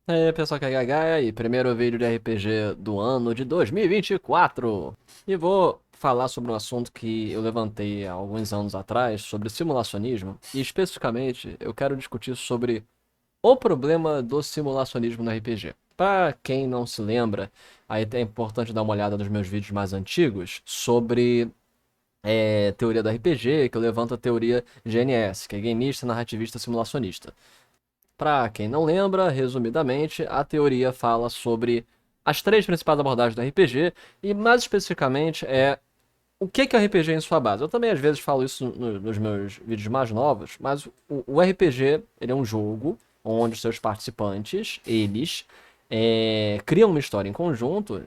E aí, pessoal, que é Gagai aí, primeiro vídeo de RPG do ano de 2024. E vou falar sobre um assunto que eu levantei há alguns anos atrás, sobre simulacionismo. E especificamente, eu quero discutir sobre o problema do simulacionismo no RPG. Para quem não se lembra, aí é importante dar uma olhada nos meus vídeos mais antigos sobre teoria do RPG, que eu levanto a teoria GNS, que é gameista, narrativista, simulacionista. Para quem não lembra, resumidamente, a teoria fala sobre as três principais abordagens do RPG e, mais especificamente, o que é RPG em sua base. Eu também, às vezes, falo isso nos meus vídeos mais novos, mas o RPG ele é um jogo onde seus participantes, eles, criam uma história em conjunto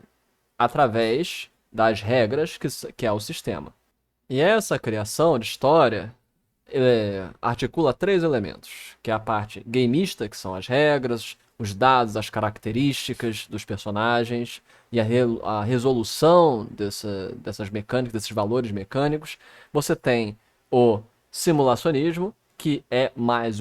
através das regras que é o sistema. E essa criação de história articula três elementos, que é a parte gameista, que são as regras, os dados, as características dos personagens e a resolução dessas mecânicas, desses valores mecânicos. Você tem o simulacionismo, que é mais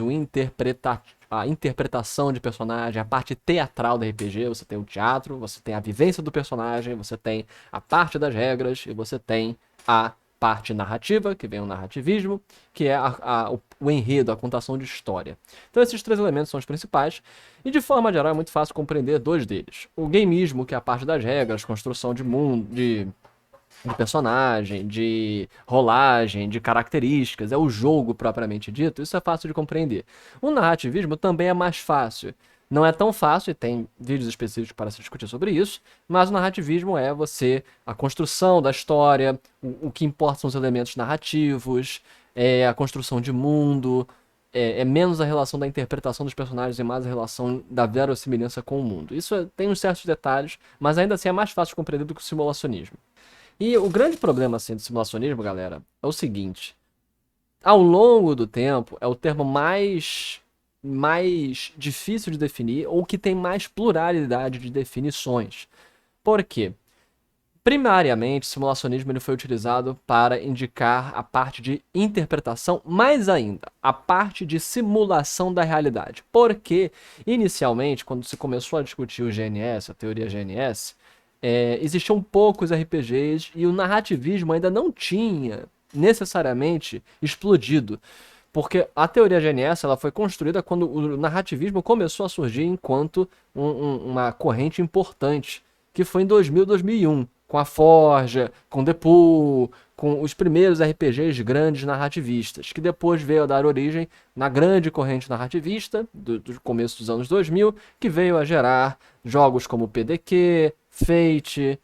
a interpretação de personagem, a parte teatral do RPG. Você tem o teatro, você tem a vivência do personagem, você tem a parte das regras e você tem a parte narrativa, que vem o narrativismo, que é o enredo, a contação de história. Então esses três elementos são os principais, e de forma geral é muito fácil compreender dois deles. O gameismo, que é a parte das regras, construção de mundo, de personagem, de rolagem, de características, é o jogo propriamente dito, isso é fácil de compreender. O narrativismo também é mais fácil. Não é tão fácil, e tem vídeos específicos para se discutir sobre isso, mas o narrativismo é a construção da história, o que importa são os elementos narrativos, é a construção de mundo, é menos a relação da interpretação dos personagens e mais a relação da verossimilhança com o mundo. Tem uns certos detalhes, mas ainda assim é mais fácil de compreender do que o simulacionismo. E o grande problema assim, do simulacionismo, galera, é o seguinte: ao longo do tempo, é o termo mais difícil de definir ou que tem mais pluralidade de definições. Por quê? Primariamente, o simulacionismo ele foi utilizado para indicar a parte de interpretação, mais ainda, a parte de simulação da realidade. Porque, inicialmente, quando se começou a discutir o GNS, a teoria GNS, existiam poucos RPGs e o narrativismo ainda não tinha necessariamente explodido. Porque a teoria GNS ela foi construída quando o narrativismo começou a surgir enquanto uma corrente importante, que foi em 2000, 2001, com a Forja, com The Pool, com os primeiros RPGs grandes narrativistas, que depois veio a dar origem na grande corrente narrativista do começo dos anos 2000, que veio a gerar jogos como PDQ, Fate,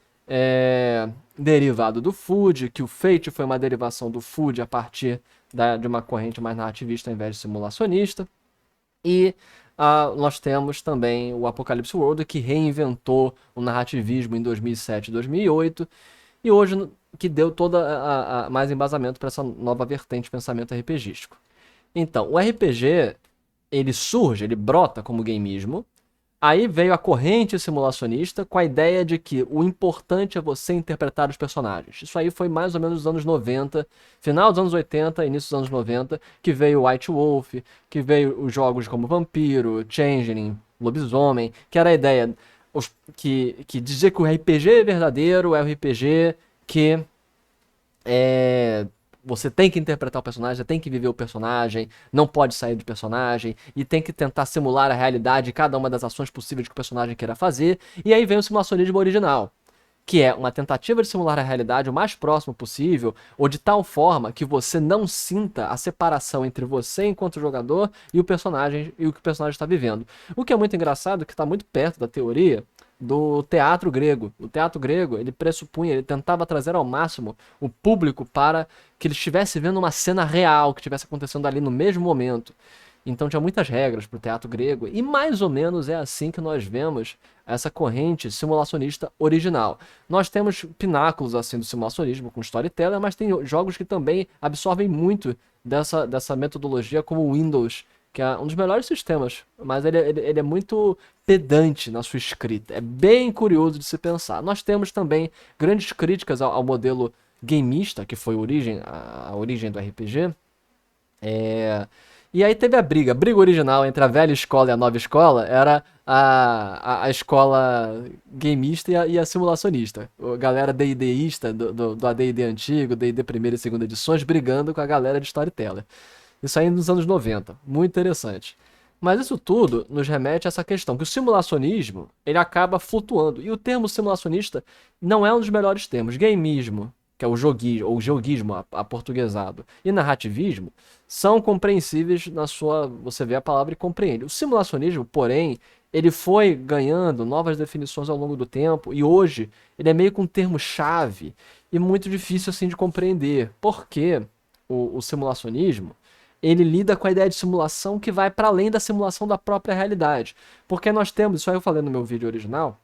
derivado do Food, que o Fate foi uma derivação do Food a partir de uma corrente mais narrativista ao invés de simulacionista. E nós temos também o Apocalypse World, que reinventou o narrativismo em 2007 e 2008, e hoje que deu toda mais embasamento para essa nova vertente de pensamento RPGístico. Então, o RPG, ele surge, ele brota como gameismo. Aí veio a corrente simulacionista com a ideia de que o importante é você interpretar os personagens. Isso aí foi mais ou menos nos anos 90, final dos anos 80, início dos anos 90, que veio White Wolf, que veio os jogos como Vampiro, Changeling, Lobisomem, que era a ideia que dizia que o RPG verdadeiro é o RPG que você tem que interpretar o personagem, você tem que viver o personagem, não pode sair do personagem, e tem que tentar simular a realidade de cada uma das ações possíveis que o personagem queira fazer. E aí vem o simulacionismo original, que é uma tentativa de simular a realidade o mais próximo possível, ou de tal forma que você não sinta a separação entre você enquanto jogador e o personagem e o que o personagem está vivendo. O que é muito engraçado, que está muito perto da teoria do teatro grego. O teatro grego, ele pressupunha, ele tentava trazer ao máximo o público para que ele estivesse vendo uma cena real que estivesse acontecendo ali no mesmo momento. Então tinha muitas regras para o teatro grego, e mais ou menos é assim que nós vemos essa corrente simulacionista original. Nós temos pináculos assim do simulacionismo com storyteller, mas tem jogos que também absorvem muito dessa metodologia, como o Windows, que é um dos melhores sistemas, mas ele é muito pedante na sua escrita. É bem curioso de se pensar. Nós temos também grandes críticas ao modelo gameista, que foi a origem do RPG, E aí teve a briga original entre a velha escola e a nova escola era a escola gameista e a simulacionista. A galera D&Dista do AD&D antigo, D&D primeira e segunda edições, brigando com a galera de Storyteller. Isso aí nos anos 90, muito interessante. Mas isso tudo nos remete a essa questão, que o simulacionismo, ele acaba flutuando. E o termo simulacionista não é um dos melhores termos. Gameismo, que é o joguismo, ou joguismo aportuguesado, e narrativismo, são compreensíveis na sua... Você vê a palavra e compreende. O simulacionismo, porém, ele foi ganhando novas definições ao longo do tempo, e hoje ele é meio que um termo-chave e muito difícil assim de compreender. Porque o simulacionismo ele lida com a ideia de simulação que vai para além da simulação da própria realidade. Porque nós temos, isso aí eu falei no meu vídeo original,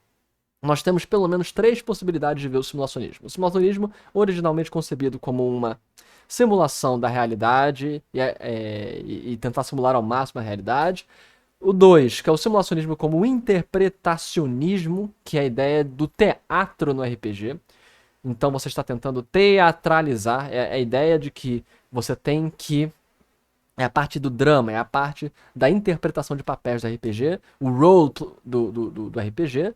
nós temos pelo menos 3 possibilidades de ver o simulacionismo. O simulacionismo, originalmente concebido como uma simulação da realidade e tentar simular ao máximo a realidade. O 2, que é o simulacionismo como o interpretacionismo, que é a ideia do teatro no RPG. Então você está tentando teatralizar, é a ideia de que você tem que... É a parte do drama, é a parte da interpretação de papéis do RPG, o role do RPG.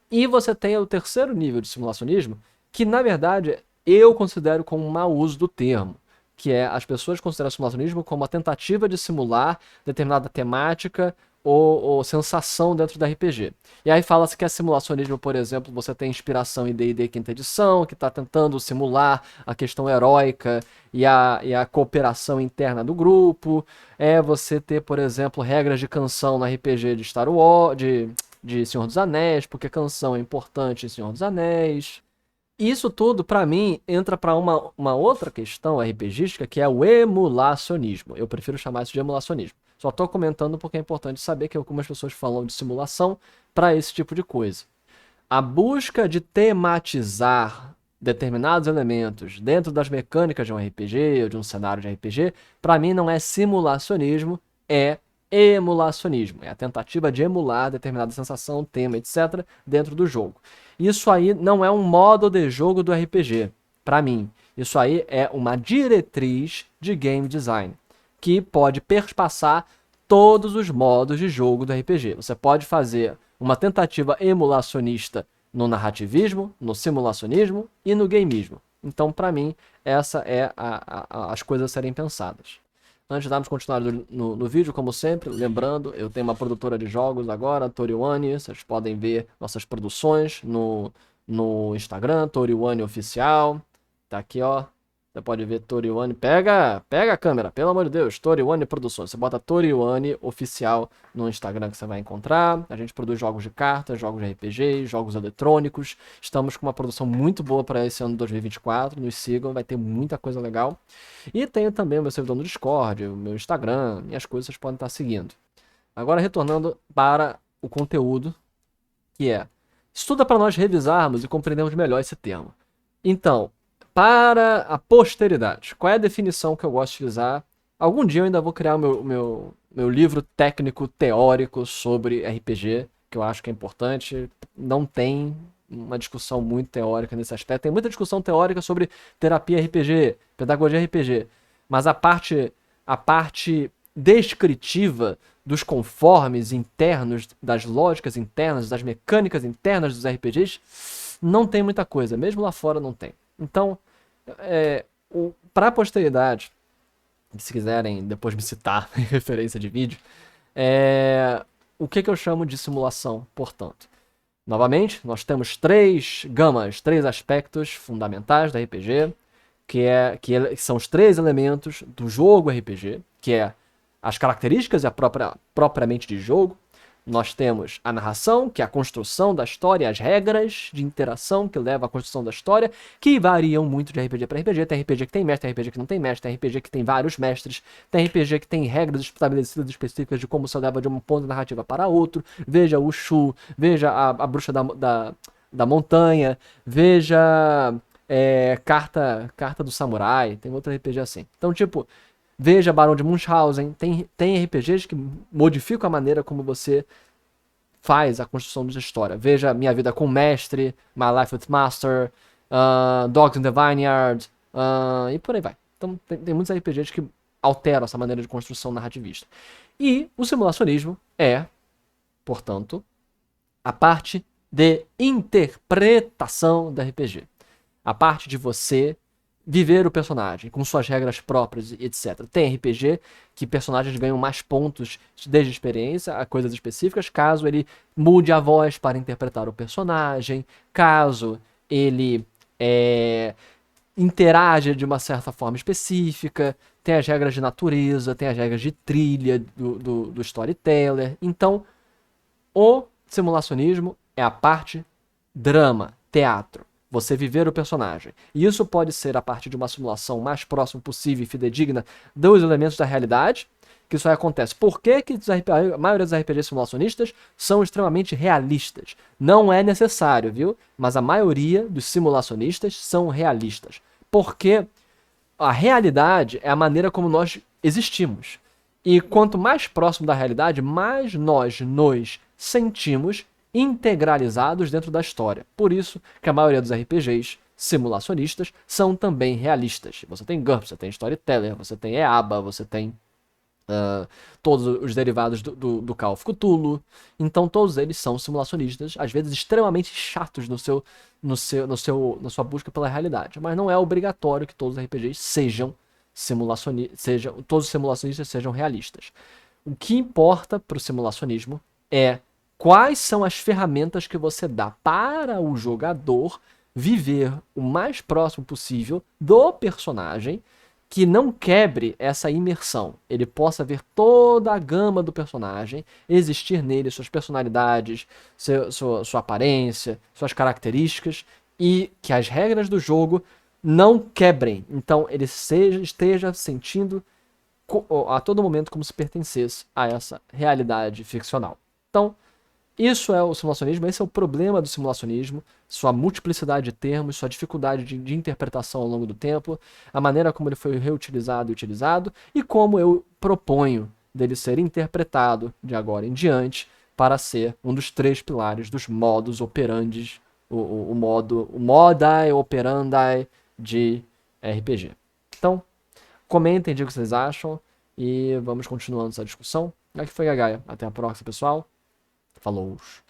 E você tem o terceiro nível de simulacionismo, que na verdade eu considero como um mau uso do termo, que é as pessoas consideram o simulacionismo como a tentativa de simular determinada temática ou sensação dentro do RPG. E aí fala-se que a simulacionismo, por exemplo, você tem inspiração em D&D quinta edição, que está tentando simular a questão heróica e a cooperação interna do grupo. É você ter, por exemplo, regras de canção no RPG de Star Wars, de Senhor dos Anéis, porque canção é importante em Senhor dos Anéis. Isso tudo, pra mim, entra pra uma outra questão RPGística, que é o emulacionismo. Eu prefiro chamar isso de emulacionismo. Só tô comentando porque é importante saber que algumas pessoas falam de simulação para esse tipo de coisa. A busca de tematizar determinados elementos dentro das mecânicas de um RPG ou de um cenário de RPG, pra mim não é simulacionismo, é emulacionismo. É a tentativa de emular determinada sensação, tema, etc. dentro do jogo. Isso aí não é um modo de jogo do RPG, para mim. Isso aí é uma diretriz de game design, que pode perspassar todos os modos de jogo do RPG. Você pode fazer uma tentativa emulacionista no narrativismo, no simulacionismo e no gameismo. Então, para mim, essa é as coisas a serem pensadas. Antes de darmos continuidade no vídeo, como sempre, lembrando, eu tenho uma produtora de jogos agora, Toriwane, vocês podem ver nossas produções no Instagram, Toriwane Oficial, tá aqui, ó, você pode ver Toriwane, pega a câmera, pelo amor de Deus, Toriwane Produções, você bota Toriwane Oficial no Instagram que você vai encontrar, a gente produz jogos de cartas, jogos de RPG, jogos eletrônicos, estamos com uma produção muito boa para esse ano de 2024, nos sigam, vai ter muita coisa legal. E tenho também o meu servidor no Discord, o meu Instagram, minhas coisas vocês podem estar seguindo. Agora retornando para o conteúdo, que é, estuda para nós revisarmos e compreendermos melhor esse termo. Então, para a posteridade, qual é a definição que eu gosto de utilizar? Algum dia eu ainda vou criar o meu livro técnico teórico sobre RPG, que eu acho que é importante. Não tem uma discussão muito teórica nesse aspecto. Tem muita discussão teórica sobre terapia RPG, pedagogia RPG, mas a parte descritiva dos conformes internos, das lógicas internas, das mecânicas internas dos RPGs, não tem muita coisa. Mesmo lá fora não tem. Então, para a posteridade, se quiserem depois me citar em referência de vídeo, o que eu chamo de simulação, portanto. Novamente, nós temos 3 gamas, 3 aspectos fundamentais da RPG, que são os 3 elementos do jogo RPG, que é as características e a propriamente de jogo. Nós temos a narração, que é a construção da história, as regras de interação que levam à construção da história, que variam muito de RPG para RPG. Tem RPG que tem mestre, tem RPG que não tem mestre, tem RPG que tem vários mestres, tem RPG que tem regras estabelecidas específicas de como se leva de um ponto narrativa para outro. Veja o Shu, veja a bruxa da montanha, veja carta do samurai, tem outro RPG assim. Então, tipo, veja Barão de Munchausen, tem RPGs que modificam a maneira como você faz a construção da história. Veja Minha Vida com Mestre, My Life with Master, Dogs in the Vineyard, e por aí vai. Então tem muitos RPGs que alteram essa maneira de construção narrativista. E o simulacionismo é, portanto, a parte de interpretação da RPG. A parte de você viver o personagem com suas regras próprias, etc. Tem RPG que personagens ganham mais pontos desde experiência a coisas específicas, caso ele mude a voz para interpretar o personagem, caso ele interage de uma certa forma específica, tem as regras de natureza, tem as regras de trilha do storyteller. Então, o simulacionismo é a parte drama, teatro. Você viver o personagem. E isso pode ser a partir de uma simulação mais próxima possível e fidedigna dos elementos da realidade, que isso aí acontece. Por que a maioria dos RPGs simulacionistas são extremamente realistas? Não é necessário, viu? Mas a maioria dos simulacionistas são realistas. Porque a realidade é a maneira como nós existimos. E quanto mais próximo da realidade, mais nós nos sentimos integralizados dentro da história. Por isso que a maioria dos RPGs simulacionistas são também realistas. Você tem GURPS, você tem Storyteller, você tem EABA, você tem todos os derivados do Call of Cthulhu. Então todos eles são simulacionistas, às vezes extremamente chatos na sua busca pela realidade. Mas não é obrigatório que todos os RPGs todos os simulacionistas sejam realistas. O que importa para o simulacionismo é quais são as ferramentas que você dá para o jogador viver o mais próximo possível do personagem, que não quebre essa imersão. Ele possa ver toda a gama do personagem, existir nele suas personalidades, sua aparência, suas características, e que as regras do jogo não quebrem. Então ele esteja sentindo a todo momento como se pertencesse a essa realidade ficcional. Então, isso é o simulacionismo, esse é o problema do simulacionismo, sua multiplicidade de termos, sua dificuldade de interpretação ao longo do tempo, a maneira como ele foi reutilizado e utilizado, e como eu proponho dele ser interpretado de agora em diante para ser um dos 3 pilares dos modus operandi, o modus operandi de RPG. Então, comentem, digam o que vocês acham, e vamos continuando essa discussão. Aqui foi a Gaia. Até a próxima, pessoal. Falou!